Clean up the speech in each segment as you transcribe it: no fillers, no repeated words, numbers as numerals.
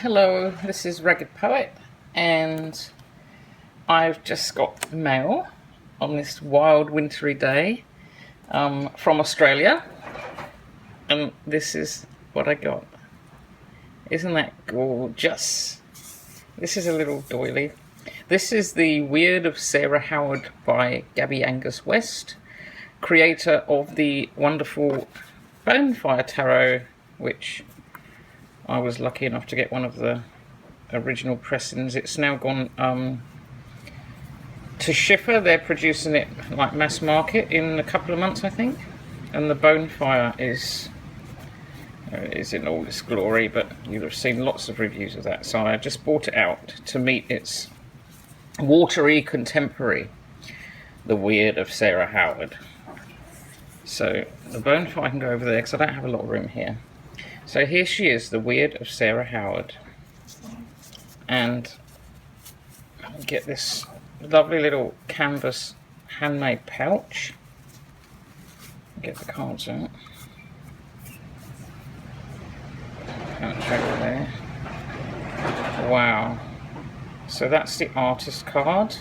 Hello, this is Ragged Poet, and I've just got mail on this wild wintry day from Australia, and this is what I got. Isn't that gorgeous? This is a little doily. This is the Wyrd of Sarah Howard by Gabi Angus-West, creator of the wonderful Bonefire Tarot, which I was lucky enough to get one of the original pressings. It's now gone to Schiffer. They're producing it like mass market in a couple of months, I think. And the Bonefire is in all its glory, but you'll have seen lots of reviews of that. So I just bought it out to meet its watery contemporary, the Wyrd of Sarah Howard. So the Bonefire can go over there because I don't have a lot of room here. So here she is, the Wyrd of Sarah Howard. And I'll get this lovely little canvas handmade pouch. Get the cards out. Pouch over there. Wow. So that's the artist card.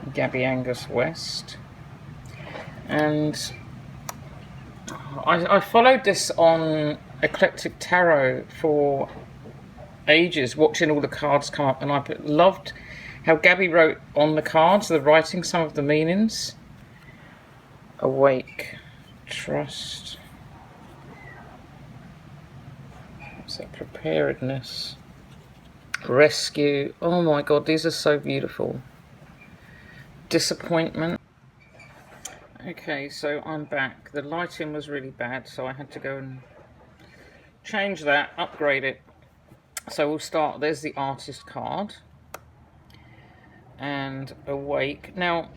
Gabi Angus-West. And I followed this on Eclectic Tarot for ages, watching all the cards come up, and I loved how Gabi wrote on the cards, the writing, some of the meanings. Awake, trust, what's that? Preparedness, rescue. Oh my god, these are so beautiful. Disappointment. Okay, so I'm back. The lighting was really bad, so I had to go and change that, upgrade it. So we'll start. There's the artist card. And awake. Now,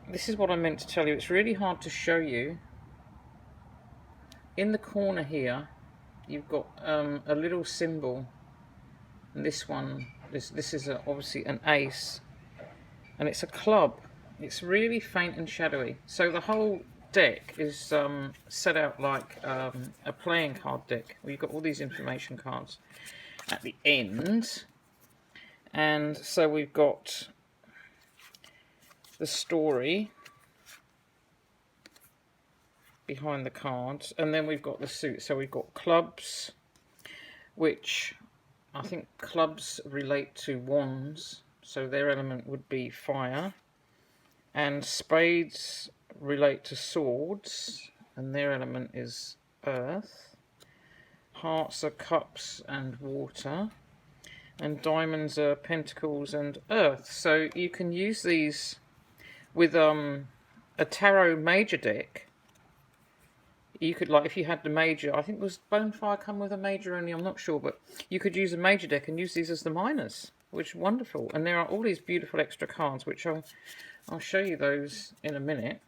this is what I meant to tell you. It's really hard to show you. In the corner here, you've got a little symbol. And this one, this is obviously an ace. And it's a club. It's really faint and shadowy. So the whole deck is set out like a playing card deck, where you've got all these information cards at the end. And so we've got the story behind the cards, and then we've got the suit. So we've got clubs, which I think clubs relate to wands, so their element would be fire. And spades relate to swords, and their element is earth. Hearts are cups and water. And diamonds are pentacles and earth. So you can use these with a tarot major deck. You could, like, if you had the major, I think was Bonefire come with a major only, I'm not sure, but you could use a major deck and use these as the minors, which is wonderful. And there are all these beautiful extra cards, which I'll show you those in a minute.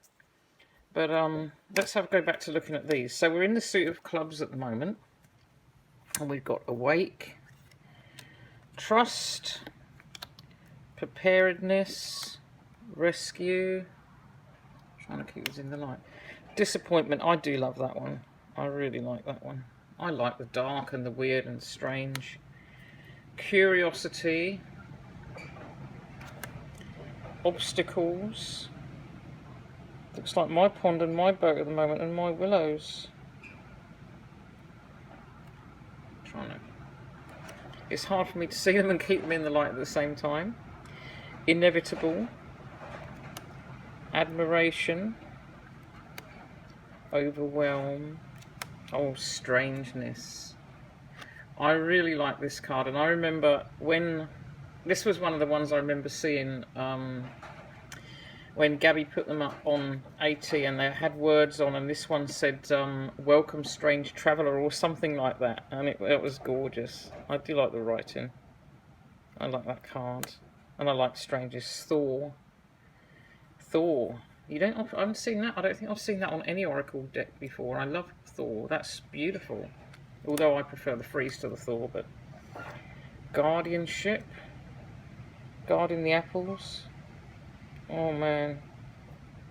But let's go back to looking at these. So we're in the suit of clubs at the moment. And we've got awake, trust, preparedness, rescue. I'm trying to keep this in the light. Disappointment. I do love that one. I really like that one. I like the dark and the weird and strange. Curiosity. Obstacles. Looks like my pond and my boat at the moment, and my willows. It's hard for me to see them and keep them in the light at the same time. Inevitable. Admiration. Overwhelm. Oh, strangeness. I really like this card, and I remember when this was one of the ones I remember seeing when Gabi put them up on AT, and they had words on, and this one said welcome strange traveller or something like that, and it was gorgeous. I do like the writing. I like that card, and I like strangest. Thor. I haven't seen that. I don't think I've seen that on any Oracle deck before. I love Thor. That's beautiful, although I prefer the freeze to the Thor. But guardianship, guarding the apples. Oh man,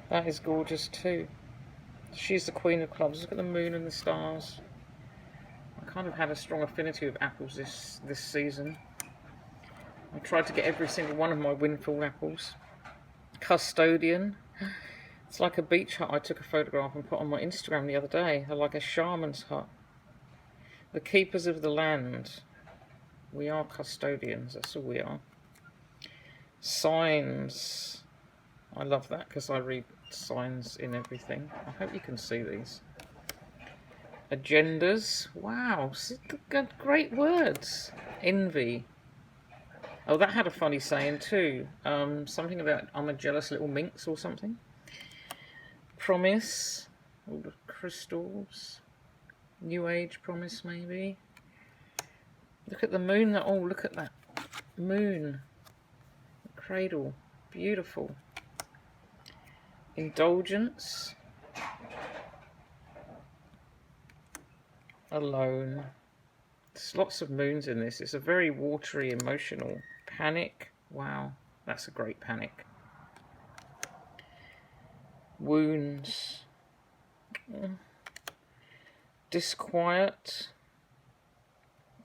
that is gorgeous too. She's the queen of clubs. Look at the moon and the stars. I kind of had a strong affinity with apples this season. I tried to get every single one of my windfall apples. Custodian. It's like a beach hut I took a photograph and put on my Instagram the other day. They're like a shaman's hut. The keepers of the land. We are custodians, that's all we are. Signs. I love that because I read signs in everything. I hope you can see these. Agendas. Wow, great words. Envy. Oh, that had a funny saying too. Something about I'm a jealous little minx or something. Promise. All the crystals. New Age promise, maybe. Look at the moon. Oh, look at that moon. The cradle. Beautiful. Indulgence. Alone. There's lots of moons in this. It's a very watery, emotional. Panic. Wow, that's a great panic. Wounds. Disquiet.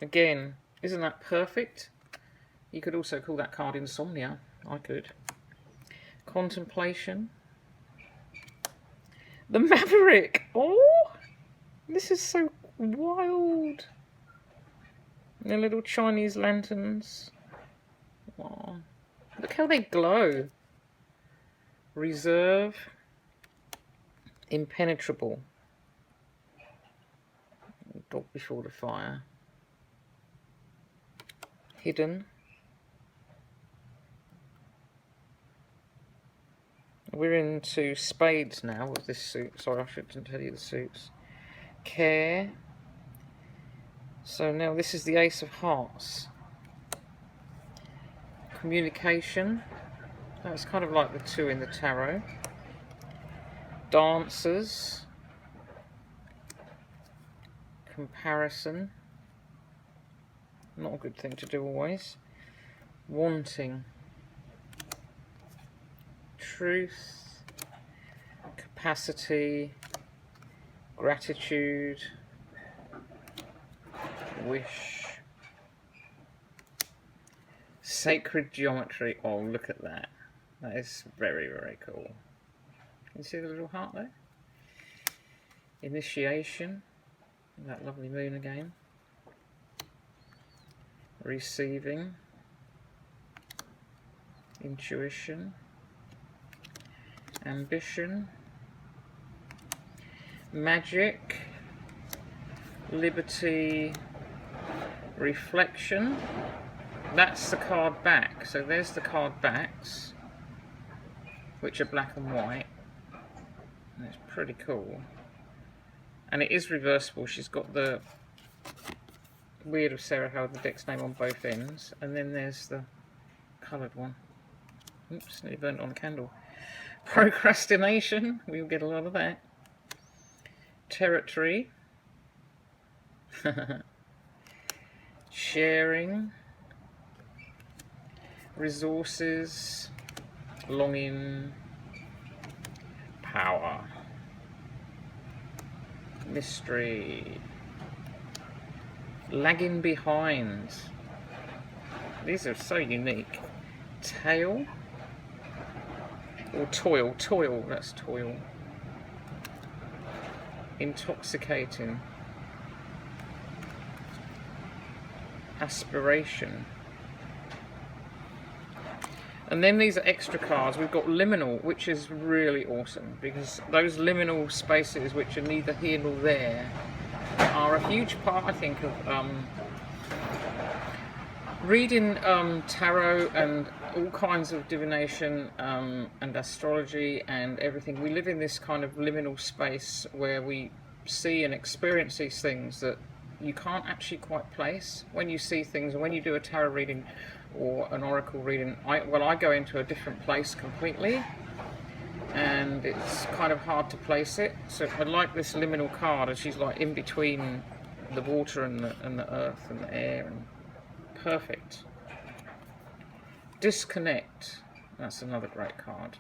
Again, isn't that perfect? You could also call that card insomnia. I could. Contemplation. The Maverick. Oh, this is so wild. And the little Chinese lanterns. Oh, look how they glow. Reserve. Impenetrable. Dog before the fire. Hidden. We're into spades now with this suit. Sorry, I shouldn't tell you the suits. Care. So now this is the Ace of Hearts. Communication. That's kind of like the 2 in the tarot. Dancers. Comparison. Not a good thing to do always. Wanting. Truth. Capacity. Gratitude. Wish. Sacred geometry. Oh, look at that. That is very, very cool. Can you see the little heart there? Initiation. That lovely moon again. Receiving. Intuition. Ambition. Magic. Liberty. Reflection. That's the card back. So there's the card backs, which are black and white. And it's pretty cool. And it is reversible. She's got the Wyrd of Sarah Howard, the deck's name on both ends. And then there's the coloured one. Oops, nearly burnt on a candle. Procrastination. We'll get a lot of that. Territory. Sharing. Resources. Longing. Power. Mystery. Lagging behind. These are so unique. Tail. Or toil. Toil. That's toil. Intoxicating. Aspiration. And then these are extra cards. We've got liminal, which is really awesome because those liminal spaces, which are neither here nor there, are a huge part, I think, of reading tarot and all kinds of divination and astrology and everything. We live in this kind of liminal space where we see and experience these things that you can't actually quite place. When you see things, and when you do a tarot reading or an oracle reading, I go into a different place completely, and it's kind of hard to place it. So I like this liminal card, as she's like in between the water and the earth and the air, and perfect. Disconnect. That's another great card.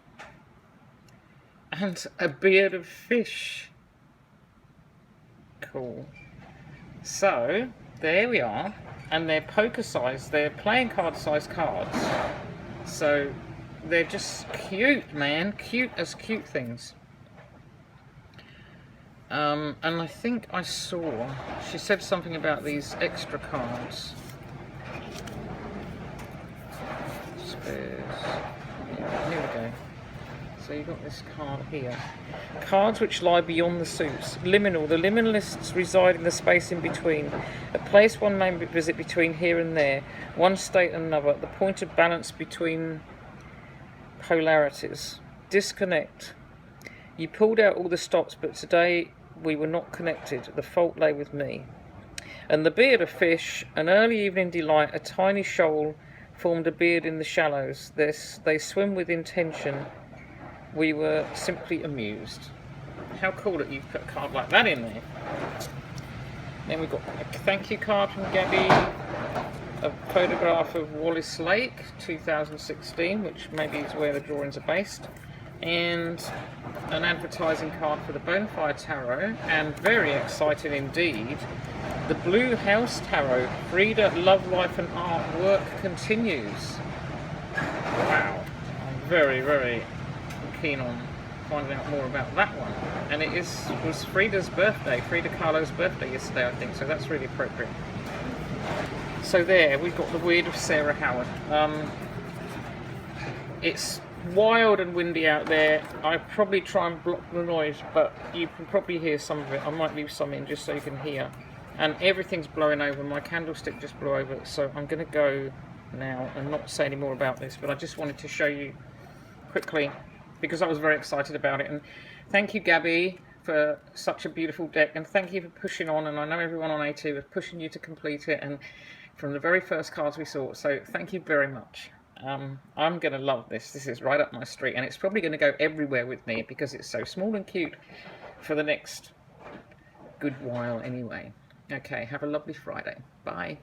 And a beard of fish. Cool. So there we are, and they're poker size, they're playing card size cards, so they're just cute, man, cute as cute things. And I think I saw, she said something about these extra cards. Spares. Yeah, here we go. So you've got this card here. Cards which lie beyond the suits. Liminal. The liminalists reside in the space in between. A place one may visit between here and there. One state and another. The point of balance between polarities. Disconnect. You pulled out all the stops, but today we were not connected. The fault lay with me. And the beard of fish. An early evening delight. A tiny shoal formed a beard in the shallows. They swim with intention. We were simply amused. How cool that you've put a card like that in there. Then we've got a thank you card from Gabi, a photograph of Wallace Lake 2016, which maybe is where the drawings are based, and an advertising card for the Bonafide Tarot, and very exciting indeed, the Blue House Tarot, Frida, Love, Life and Art, Work Continues. Wow, I'm very, very keen on finding out more about that one. And it was Frida's birthday, Frida Kahlo's birthday yesterday, I think, so that's really appropriate. So there, we've got the Wyrd of Sarah Howard. It's wild and windy out there. I probably try and block the noise, but you can probably hear some of it. I might leave some in just so you can hear. And everything's blowing over. My candlestick just blew over, so I'm going to go now and not say any more about this, but I just wanted to show you quickly because I was very excited about it. And thank you, Gabi, for such a beautiful deck, and thank you for pushing on, and I know everyone on A2 was pushing you to complete it, and from the very first cards we saw, so thank you very much. I'm going to love this. This is right up my street, and it's probably going to go everywhere with me because it's so small and cute for the next good while anyway. Okay, have a lovely Friday. Bye.